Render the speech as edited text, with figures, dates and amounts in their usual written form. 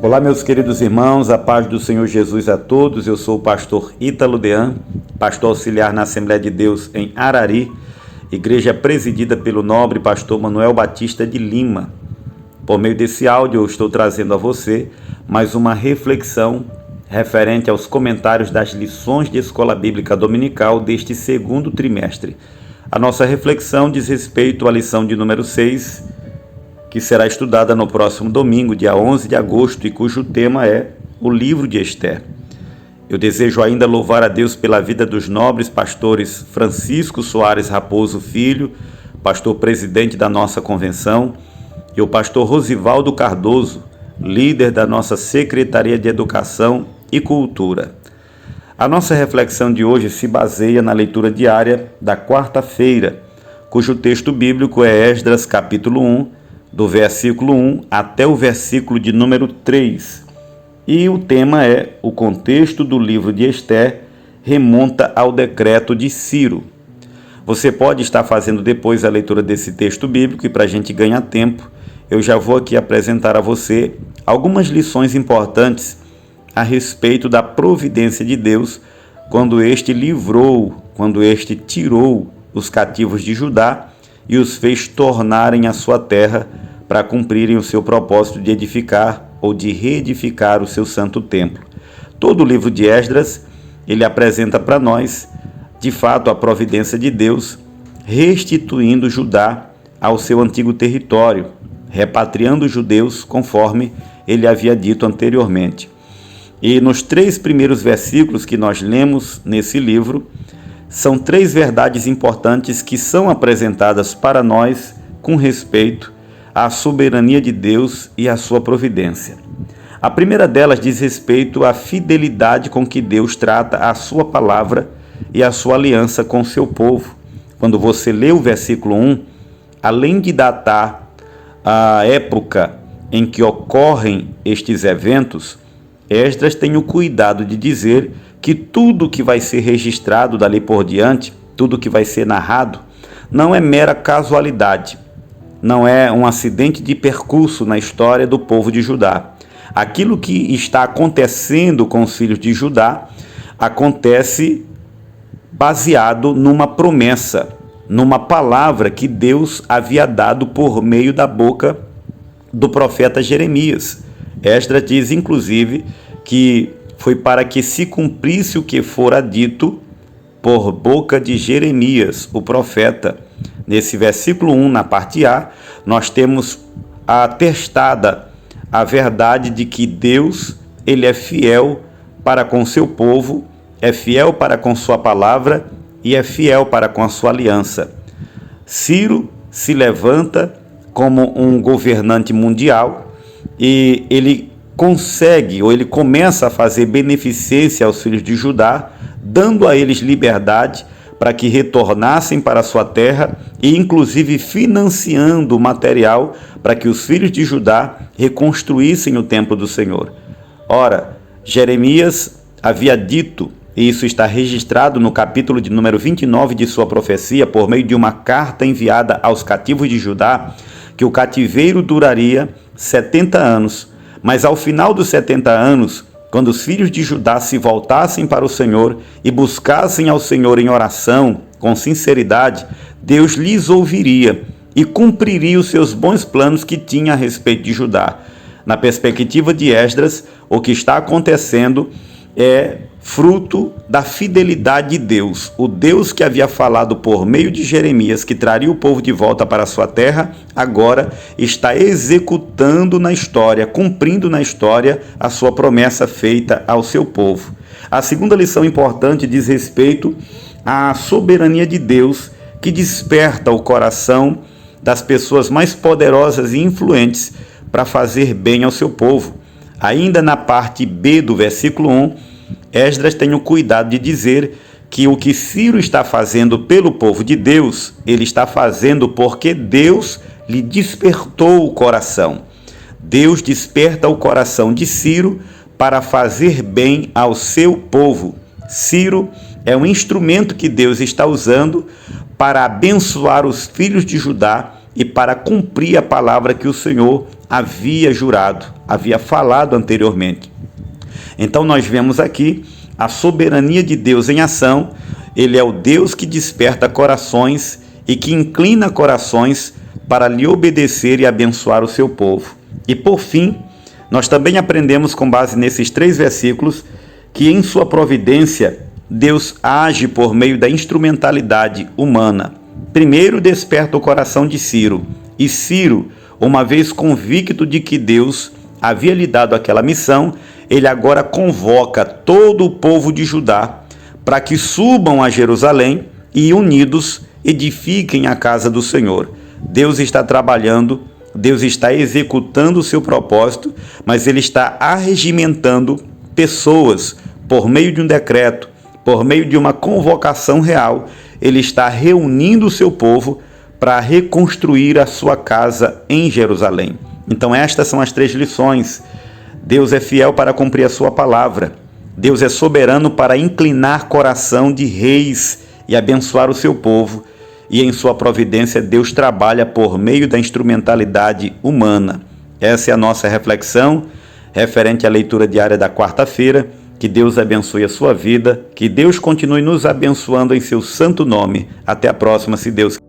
Olá, meus queridos irmãos, a paz do Senhor Jesus a todos. Eu sou o pastor Ítalo Dean, pastor auxiliar na Assembleia de Deus em Arari, igreja presidida pelo nobre pastor Manuel Batista de Lima. Por meio desse áudio, eu estou trazendo a você mais uma reflexão referente aos comentários das lições de Escola Bíblica Dominical deste segundo trimestre. A nossa reflexão diz respeito à lição de número 6, que será estudada no próximo domingo, dia 11 de agosto, e cujo tema é o livro de Esther. Eu desejo ainda louvar a Deus pela vida dos nobres pastores Francisco Soares Raposo Filho, pastor presidente da nossa convenção, e o pastor Rosivaldo Cardoso, líder da nossa Secretaria de Educação e Cultura. A nossa reflexão de hoje se baseia na leitura diária da quarta-feira, cujo texto bíblico é Esdras capítulo 1, do versículo 1 até o versículo de número 3. E o tema é: o contexto do livro de Esther remonta ao decreto de Ciro. Você pode estar fazendo depois a leitura desse texto bíblico, e para a gente ganhar tempo, eu já vou aqui apresentar a você algumas lições importantes a respeito da providência de Deus quando este tirou os cativos de Judá e os fez tornarem a sua terra para cumprirem o seu propósito de edificar ou de reedificar o seu santo templo. Todo o livro de Esdras, ele apresenta para nós, de fato, a providência de Deus, restituindo Judá ao seu antigo território, repatriando os judeus conforme ele havia dito anteriormente. E nos 3 primeiros versículos que nós lemos nesse livro, são 3 verdades importantes que são apresentadas para nós com respeito à soberania de Deus e à sua providência. A primeira delas diz respeito à fidelidade com que Deus trata a sua palavra e a sua aliança com o seu povo. Quando você lê o versículo 1, além de datar a época em que ocorrem estes eventos, Esdras tem o cuidado de dizer que tudo que vai ser registrado dali por diante, tudo que vai ser narrado, não é mera casualidade, não é um acidente de percurso na história do povo de Judá. Aquilo que está acontecendo com os filhos de Judá acontece baseado numa promessa, numa palavra que Deus havia dado por meio da boca do profeta Jeremias. Esdras diz, inclusive, que foi para que se cumprisse o que fora dito por boca de Jeremias, o profeta. Nesse versículo 1, na parte A, nós temos atestada a verdade de que Deus, ele é fiel para com seu povo, é fiel para com sua palavra e é fiel para com a sua aliança. Ciro se levanta como um governante mundial e ele começa a fazer beneficência aos filhos de Judá, dando a eles liberdade para que retornassem para a sua terra e inclusive financiando o material para que os filhos de Judá reconstruíssem o templo do Senhor. Ora, Jeremias havia dito, e isso está registrado no capítulo de número 29 de sua profecia, por meio de uma carta enviada aos cativos de Judá, que o cativeiro duraria 70 anos, mas ao final dos 70 anos, quando os filhos de Judá se voltassem para o Senhor e buscassem ao Senhor em oração, com sinceridade, Deus lhes ouviria e cumpriria os seus bons planos que tinha a respeito de Judá. Na perspectiva de Esdras, o que está acontecendo é fruto da fidelidade de Deus. O Deus que havia falado por meio de Jeremias que traria o povo de volta para a sua terra, agora está executando na história, cumprindo na história a sua promessa feita ao seu povo. A segunda lição importante diz respeito à soberania de Deus, que desperta o coração das pessoas mais poderosas e influentes para fazer bem ao seu povo. Ainda na parte B do versículo 1, Esdras tem o cuidado de dizer que o que Ciro está fazendo pelo povo de Deus, ele está fazendo porque Deus lhe despertou o coração. Deus desperta o coração de Ciro para fazer bem ao seu povo. Ciro é um instrumento que Deus está usando para abençoar os filhos de Judá e para cumprir a palavra que o Senhor havia jurado, havia falado anteriormente. Então nós vemos aqui a soberania de Deus em ação. Ele é o Deus que desperta corações e que inclina corações para lhe obedecer e abençoar o seu povo. E por fim, nós também aprendemos com base nesses 3 versículos que em sua providência Deus age por meio da instrumentalidade humana. Primeiro desperta o coração de Ciro, e Ciro, uma vez convicto de que Deus havia lhe dado aquela missão, ele agora convoca todo o povo de Judá para que subam a Jerusalém e unidos edifiquem a casa do Senhor. Deus está trabalhando, Deus está executando o seu propósito, mas Ele está arregimentando pessoas por meio de um decreto, por meio de uma convocação real. Ele está reunindo o seu povo para reconstruir a sua casa em Jerusalém. Então estas são as 3 lições. Deus é fiel para cumprir a sua palavra. Deus é soberano para inclinar coração de reis e abençoar o seu povo. E em sua providência, Deus trabalha por meio da instrumentalidade humana. Essa é a nossa reflexão referente à leitura diária da quarta-feira. Que Deus abençoe a sua vida, que Deus continue nos abençoando em seu santo nome. Até a próxima, se Deus quiser.